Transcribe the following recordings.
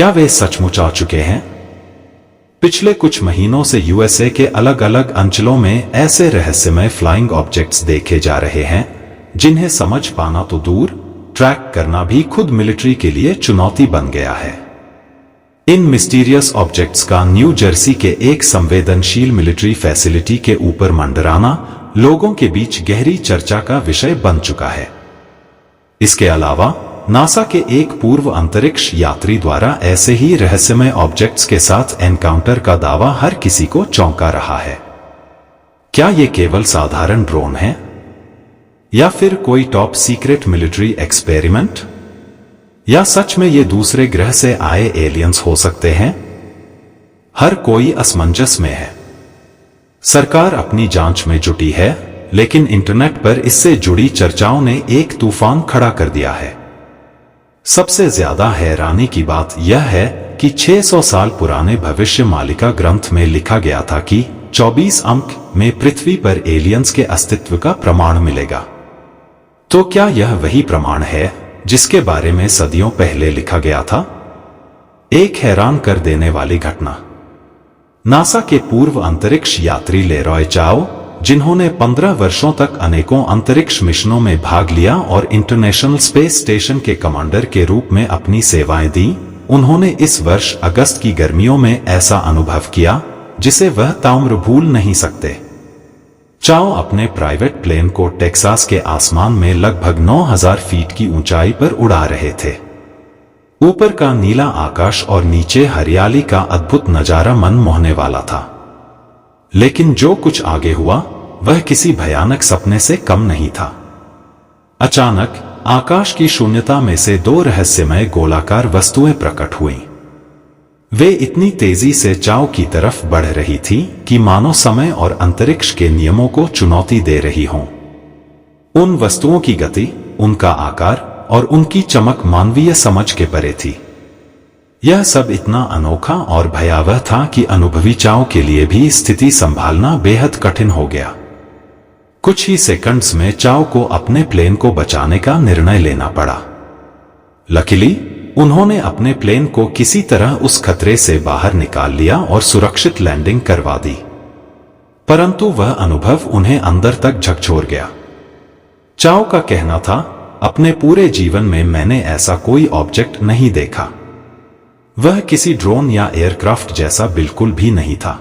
क्या वे सचमुच आ चुके हैं? पिछले कुछ महीनों से यूएसए के अलग अलग अंचलों में ऐसे रहस्यमय फ्लाइंग ऑब्जेक्ट्स देखे जा रहे हैं जिन्हें समझ पाना तो दूर, ट्रैक करना भी खुद मिलिट्री के लिए चुनौती बन गया है। इन मिस्टीरियस ऑब्जेक्ट्स का न्यू जर्सी के एक संवेदनशील मिलिट्री फैसिलिटी के ऊपर मंडराना लोगों के बीच गहरी चर्चा का विषय बन चुका है। इसके अलावा नासा के एक पूर्व अंतरिक्ष यात्री द्वारा ऐसे ही रहस्यमय ऑब्जेक्ट्स के साथ एनकाउंटर का दावा हर किसी को चौंका रहा है। क्या ये केवल साधारण ड्रोन है या फिर कोई टॉप सीक्रेट मिलिट्री एक्सपेरिमेंट, या सच में ये दूसरे ग्रह से आए एलियंस हो सकते हैं? हर कोई असमंजस में है। सरकार अपनी जांच में जुटी है, लेकिन इंटरनेट पर इससे जुड़ी चर्चाओं ने एक तूफान खड़ा कर दिया है। सबसे ज्यादा हैरानी की बात यह है कि 600 साल पुराने भविष्य मालिका ग्रंथ में लिखा गया था कि 24 अंक में पृथ्वी पर एलियंस के अस्तित्व का प्रमाण मिलेगा। तो क्या यह वही प्रमाण है जिसके बारे में सदियों पहले लिखा गया था? एक हैरान कर देने वाली घटना। नासा के पूर्व अंतरिक्ष यात्री लेरॉय चाओ, जिन्होंने 15 वर्षों तक अनेकों अंतरिक्ष मिशनों में भाग लिया और इंटरनेशनल स्पेस स्टेशन के कमांडर के रूप में अपनी सेवाएं दी, उन्होंने इस वर्ष अगस्त की गर्मियों में ऐसा अनुभव किया जिसे वह ताउम्र भूल नहीं सकते। चाओ अपने प्राइवेट प्लेन को टेक्सास के आसमान में लगभग 9000 फीट की ऊंचाई पर उड़ा रहे थे। ऊपर का नीला आकाश और नीचे हरियाली का अद्भुत नजारा मन मोहने वाला था। लेकिन जो कुछ आगे हुआ वह किसी भयानक सपने से कम नहीं था। अचानक आकाश की शून्यता में से दो रहस्यमय गोलाकार वस्तुएं प्रकट हुईं। वे इतनी तेजी से चाओ की तरफ बढ़ रही थी कि मानो समय और अंतरिक्ष के नियमों को चुनौती दे रही हों। उन वस्तुओं की गति, उनका आकार और उनकी चमक मानवीय समझ के परे थी। यह सब इतना अनोखा और भयावह था कि अनुभवी चाओ के लिए भी स्थिति संभालना बेहद कठिन हो गया। कुछ ही सेकंड्स में चाओ को अपने प्लेन को बचाने का निर्णय लेना पड़ा। लकीली उन्होंने अपने प्लेन को किसी तरह उस खतरे से बाहर निकाल लिया और सुरक्षित लैंडिंग करवा दी। परंतु वह अनुभव उन्हें अंदर तक झकझोर गया। चाओ का कहना था, अपने पूरे जीवन में मैंने ऐसा कोई ऑब्जेक्ट नहीं देखा। वह किसी ड्रोन या एयरक्राफ्ट जैसा बिल्कुल भी नहीं था।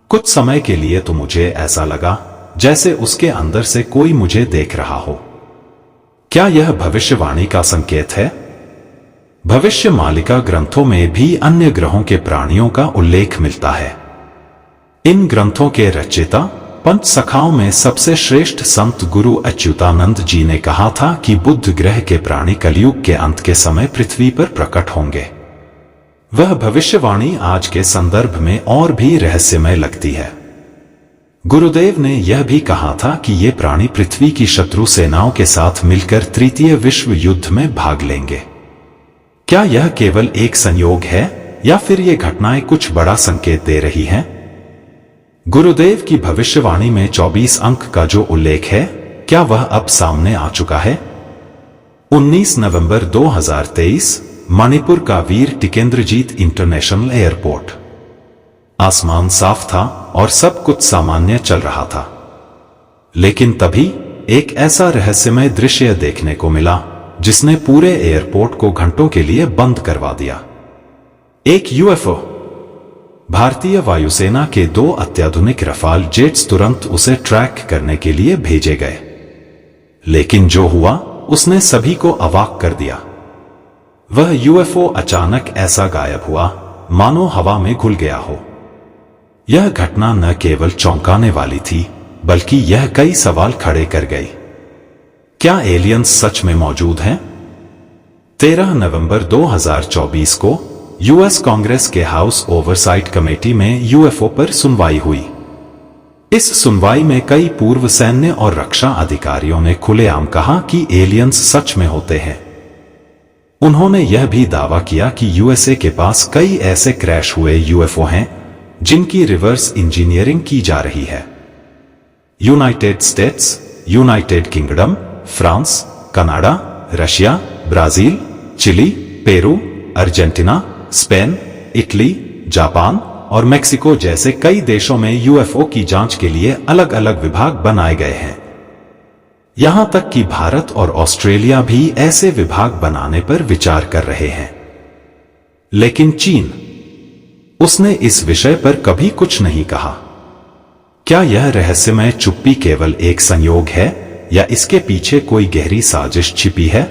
कुछ समय के लिए तो मुझे ऐसा लगा जैसे उसके अंदर से कोई मुझे देख रहा हो। क्या यह भविष्यवाणी का संकेत है? भविष्य मालिका ग्रंथों में भी अन्य ग्रहों के प्राणियों का उल्लेख मिलता है। इन ग्रंथों के रचयिता पंच सखाओं में सबसे श्रेष्ठ संत गुरु अच्युतानंद जी ने कहा था कि बुध ग्रह के प्राणी कलयुग के अंत के समय पृथ्वी पर प्रकट होंगे। वह भविष्यवाणी आज के संदर्भ में और भी रहस्यमय लगती है। गुरुदेव ने यह भी कहा था कि ये प्राणी पृथ्वी की शत्रु सेनाओं के साथ मिलकर तृतीय विश्व युद्ध में भाग लेंगे। क्या यह केवल एक संयोग है या फिर ये घटनाएं कुछ बड़ा संकेत दे रही हैं? गुरुदेव की भविष्यवाणी में 24 अंक का जो उल्लेख है, क्या वह अब सामने आ चुका है? 19 नवंबर 2023 मणिपुर का वीर टिकेंद्रजीत इंटरनेशनल एयरपोर्ट। आसमान साफ था और सब कुछ सामान्य चल रहा था। लेकिन तभी एक ऐसा रहस्यमय दृश्य देखने को मिला जिसने पूरे एयरपोर्ट को घंटों के लिए बंद करवा दिया। एक यूएफओ। भारतीय वायुसेना के 2 अत्याधुनिक रफाल जेट्स तुरंत उसे ट्रैक करने के लिए भेजे गए। लेकिन जो हुआ उसने सभी को अवाक कर दिया। वह यूएफओ अचानक ऐसा गायब हुआ मानो हवा में घुल गया हो। यह घटना न केवल चौंकाने वाली थी, बल्कि यह कई सवाल खड़े कर गई। क्या एलियंस सच में मौजूद हैं? 13 नवंबर 2024 को यूएस कांग्रेस के हाउस ओवरसाइट कमेटी में यूएफओ पर सुनवाई हुई। इस सुनवाई में कई पूर्व सैन्य और रक्षा अधिकारियों ने खुलेआम कहा कि एलियंस सच में होते हैं। उन्होंने यह भी दावा किया कि यूएसए के पास कई ऐसे क्रैश हुए यूएफओ हैं जिनकी रिवर्स इंजीनियरिंग की जा रही है। United States, United Kingdom, France, Canada, Russia, Brazil, Chile, Peru, Argentina, Spain, Italy, Japan और मेक्सिको जैसे कई देशों में यूएफओ की जांच के लिए अलग अलग विभाग बनाए गए हैं। यहां तक कि भारत और ऑस्ट्रेलिया भी ऐसे विभाग बनाने पर विचार कर रहे हैं। लेकिन चीन, उसने इस विषय पर कभी कुछ नहीं कहा। क्या यह रहस्यमय चुप्पी केवल एक संयोग है या इसके पीछे कोई गहरी साजिश छिपी है?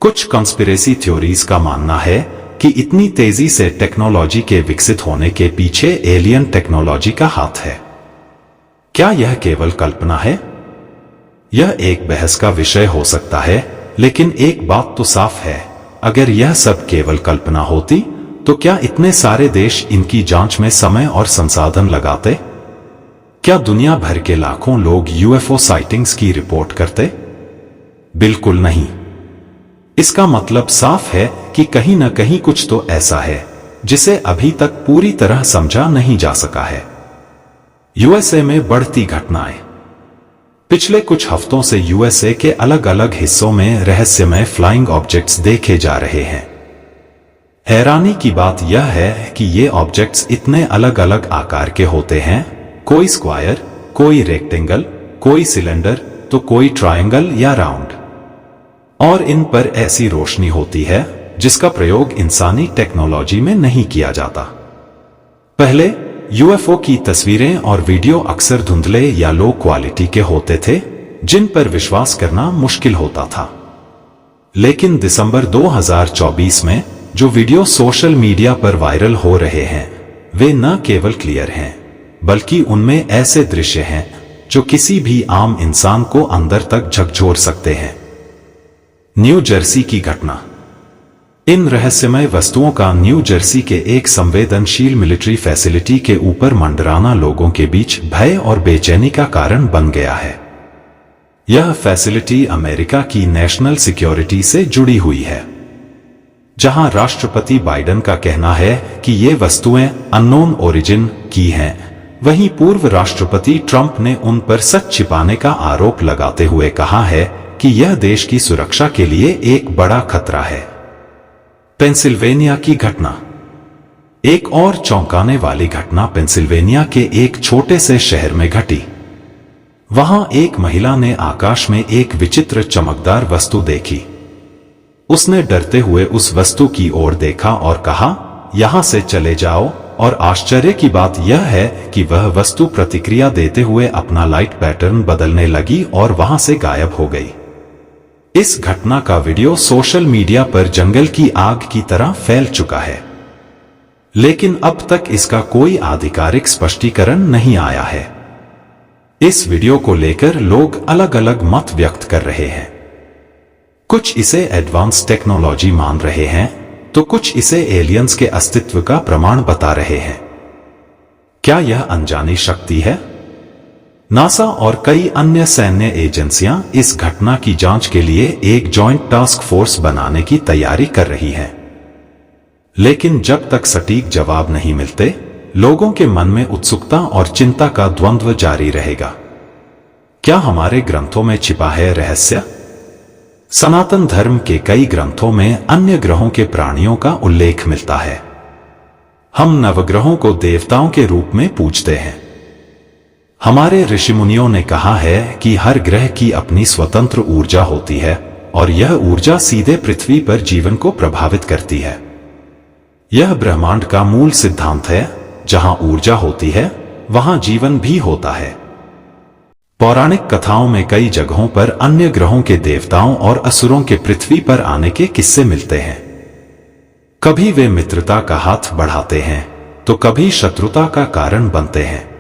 कुछ कॉन्स्पिरेसी थ्योरीज का मानना है कि इतनी तेजी से टेक्नोलॉजी के विकसित होने के पीछे एलियन टेक्नोलॉजी का हाथ है। क्या यह केवल कल्पना है? यह एक बहस का विषय हो सकता है, लेकिन एक बात तो साफ है, अगर यह सब केवल कल्पना होती तो क्या इतने सारे देश इनकी जांच में समय और संसाधन लगाते? क्या दुनिया भर के लाखों लोग यूएफओ साइटिंग्स की रिपोर्ट करते? बिल्कुल नहीं। इसका मतलब साफ है कि कहीं न कहीं कुछ तो ऐसा है जिसे अभी तक पूरी तरह समझा नहीं जा सका है। यूएसए में बढ़ती घटनाएं। पिछले कुछ हफ्तों से यूएसए के अलग अलग हिस्सों में रहस्यमय फ्लाइंग ऑब्जेक्ट्स देखे जा रहे हैं। हैरानी की बात यह है कि ये ऑब्जेक्ट्स इतने अलग अलग आकार के होते हैं, कोई स्क्वायर, कोई रेक्टेंगल, कोई सिलेंडर, तो कोई ट्रायंगल या राउंड। और इन पर ऐसी रोशनी होती है जिसका प्रयोग इंसानी टेक्नोलॉजी में नहीं किया जाता। पहले यूएफओ की तस्वीरें और वीडियो अक्सर धुंधले या लो क्वालिटी के होते थे, जिन पर विश्वास करना मुश्किल होता था। लेकिन दिसंबर 2024 में जो वीडियो सोशल मीडिया पर वायरल हो रहे हैं, वे न केवल क्लियर हैं, बल्कि उनमें ऐसे दृश्य हैं जो किसी भी आम इंसान को अंदर तक झकझोर सकते हैं। न्यू जर्सी की घटना। इन रहस्यमय वस्तुओं का न्यू जर्सी के एक संवेदनशील मिलिट्री फैसिलिटी के ऊपर मंडराना लोगों के बीच भय और बेचैनी का कारण बन गया है। यह फैसिलिटी अमेरिका की नेशनल सिक्योरिटी से जुड़ी हुई है, जहां राष्ट्रपति बाइडेन का कहना है कि ये वस्तुएं अननोन ओरिजिन की हैं, वहीं पूर्व राष्ट्रपति ट्रंप ने उन पर सच छिपाने का आरोप लगाते हुए कहा है कि यह देश की सुरक्षा के लिए एक बड़ा खतरा है। पेंसिल्वेनिया की घटना। एक और चौंकाने वाली घटना पेंसिल्वेनिया के एक छोटे से शहर में घटी। वहां एक महिला ने आकाश में एक विचित्र चमकदार वस्तु देखी। उसने डरते हुए उस वस्तु की ओर देखा और कहा, यहां से चले जाओ, और आश्चर्य की बात यह है कि वह वस्तु प्रतिक्रिया देते हुए अपना लाइट पैटर्न बदलने लगी और वहां से गायब हो गई। इस घटना का वीडियो सोशल मीडिया पर जंगल की आग की तरह फैल चुका है, लेकिन अब तक इसका कोई आधिकारिक स्पष्टीकरण नहीं आया है। इस वीडियो को लेकर लोग अलग अलग मत व्यक्त कर रहे हैं। कुछ इसे एडवांस टेक्नोलॉजी मान रहे हैं, तो कुछ इसे एलियंस के अस्तित्व का प्रमाण बता रहे हैं। क्या यह अनजानी शक्ति है? नासा और कई अन्य सैन्य एजेंसियां इस घटना की जांच के लिए एक जॉइंट टास्क फोर्स बनाने की तैयारी कर रही हैं। लेकिन जब तक सटीक जवाब नहीं मिलते, लोगों के मन में उत्सुकता और चिंता का द्वंद्व जारी रहेगा। क्या हमारे ग्रंथों में छिपा है रहस्य? सनातन धर्म के कई ग्रंथों में अन्य ग्रहों के प्राणियों का उल्लेख मिलता है। हम नवग्रहों को देवताओं के रूप में पूजते हैं। हमारे ऋषिमुनियों ने कहा है कि हर ग्रह की अपनी स्वतंत्र ऊर्जा होती है और यह ऊर्जा सीधे पृथ्वी पर जीवन को प्रभावित करती है। यह ब्रह्मांड का मूल सिद्धांत है, जहां ऊर्जा होती है वहां जीवन भी होता है। पौराणिक कथाओं में कई जगहों पर अन्य ग्रहों के देवताओं और असुरों के पृथ्वी पर आने के किस्से मिलते हैं। कभी वे मित्रता का हाथ बढ़ाते हैं, तो कभी शत्रुता का कारण बनते हैं।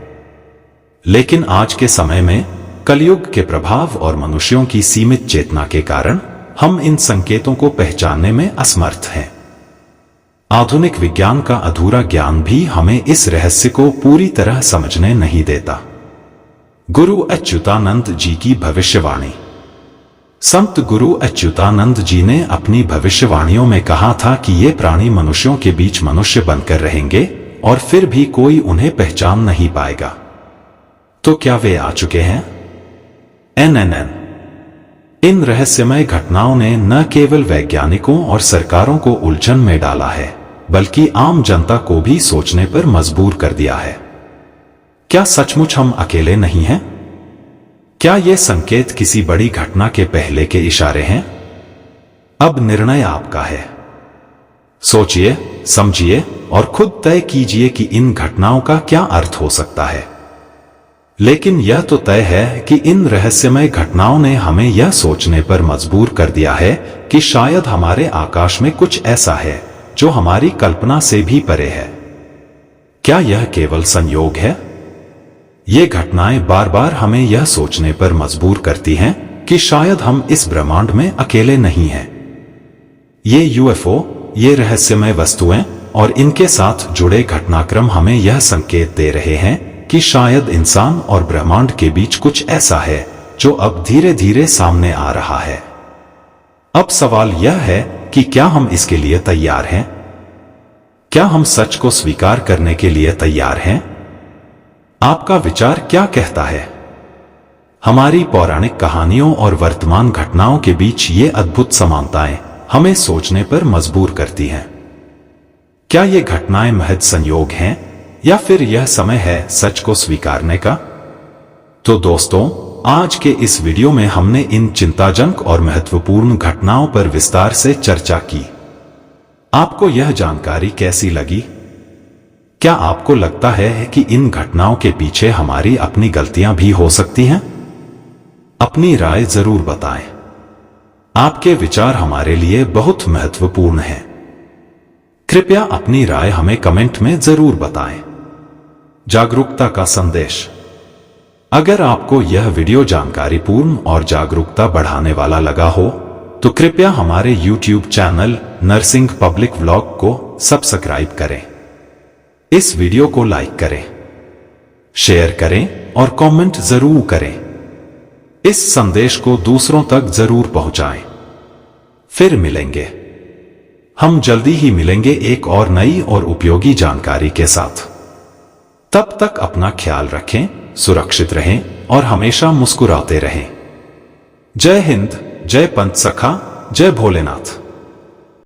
लेकिन आज के समय में कलयुग के प्रभाव और मनुष्यों की सीमित चेतना के कारण हम इन संकेतों को पहचानने में असमर्थ हैं। आधुनिक विज्ञान का अधूरा ज्ञान भी हमें इस रहस्य को पूरी तरह समझने नहीं देता। गुरु अच्युतानंद जी की भविष्यवाणी। संत गुरु अच्युतानंद जी ने अपनी भविष्यवाणियों में कहा था कि ये प्राणी मनुष्यों के बीच मनुष्य बनकर रहेंगे और फिर भी कोई उन्हें पहचान नहीं पाएगा। तो क्या वे आ चुके हैं? NNN। इन रहस्यमय घटनाओं ने न केवल वैज्ञानिकों और सरकारों को उलझन में डाला है, बल्कि आम जनता को भी सोचने पर मजबूर कर दिया है। क्या सचमुच हम अकेले नहीं हैं? क्या ये संकेत किसी बड़ी घटना के पहले के इशारे हैं? अब निर्णय आपका है। सोचिए, समझिए और खुद तय कीजिए कि इन घटनाओं का क्या अर्थ हो सकता है। लेकिन यह तो तय है कि इन रहस्यमय घटनाओं ने हमें यह सोचने पर मजबूर कर दिया है कि शायद हमारे आकाश में कुछ ऐसा है जो हमारी कल्पना से भी परे है। क्या यह केवल संयोग है? ये घटनाएं बार बार हमें यह सोचने पर मजबूर करती हैं कि शायद हम इस ब्रह्मांड में अकेले नहीं हैं। ये यूएफओ, ये रहस्यमय वस्तुएं और इनके साथ जुड़े घटनाक्रम हमें यह संकेत दे रहे हैं कि शायद इंसान और ब्रह्मांड के बीच कुछ ऐसा है जो अब धीरे धीरे सामने आ रहा है। अब सवाल यह है कि क्या हम इसके लिए तैयार हैं? क्या हम सच को स्वीकार करने के लिए तैयार हैं? आपका विचार क्या कहता है? हमारी पौराणिक कहानियों और वर्तमान घटनाओं के बीच ये अद्भुत समानताएं हमें सोचने पर मजबूर करती हैं। क्या ये घटनाएं महज संयोग हैं या फिर यह समय है सच को स्वीकारने का? तो दोस्तों, आज के इस वीडियो में हमने इन चिंताजनक और महत्वपूर्ण घटनाओं पर विस्तार से चर्चा की। आपको यह जानकारी कैसी लगी? क्या आपको लगता है कि इन घटनाओं के पीछे हमारी अपनी गलतियां भी हो सकती हैं? अपनी राय जरूर बताएं। आपके विचार हमारे लिए बहुत महत्वपूर्ण हैं। कृपया अपनी राय हमें कमेंट में जरूर बताएं। जागरूकता का संदेश। अगर आपको यह वीडियो जानकारीपूर्ण और जागरूकता बढ़ाने वाला लगा हो तो कृपया हमारे YouTube channel Narsingh public vlog को सब्सक्राइब करें। इस वीडियो को लाइक करें, शेयर करें और कमेंट जरूर करें। इस संदेश को दूसरों तक जरूर पहुंचाएं। फिर मिलेंगे। हम जल्दी ही मिलेंगे एक और नई और उपयोगी जानकारी के साथ। तब तक अपना ख्याल रखें, सुरक्षित रहें और हमेशा मुस्कुराते रहें। जय हिंद, जय पंच सखा, जय भोलेनाथ।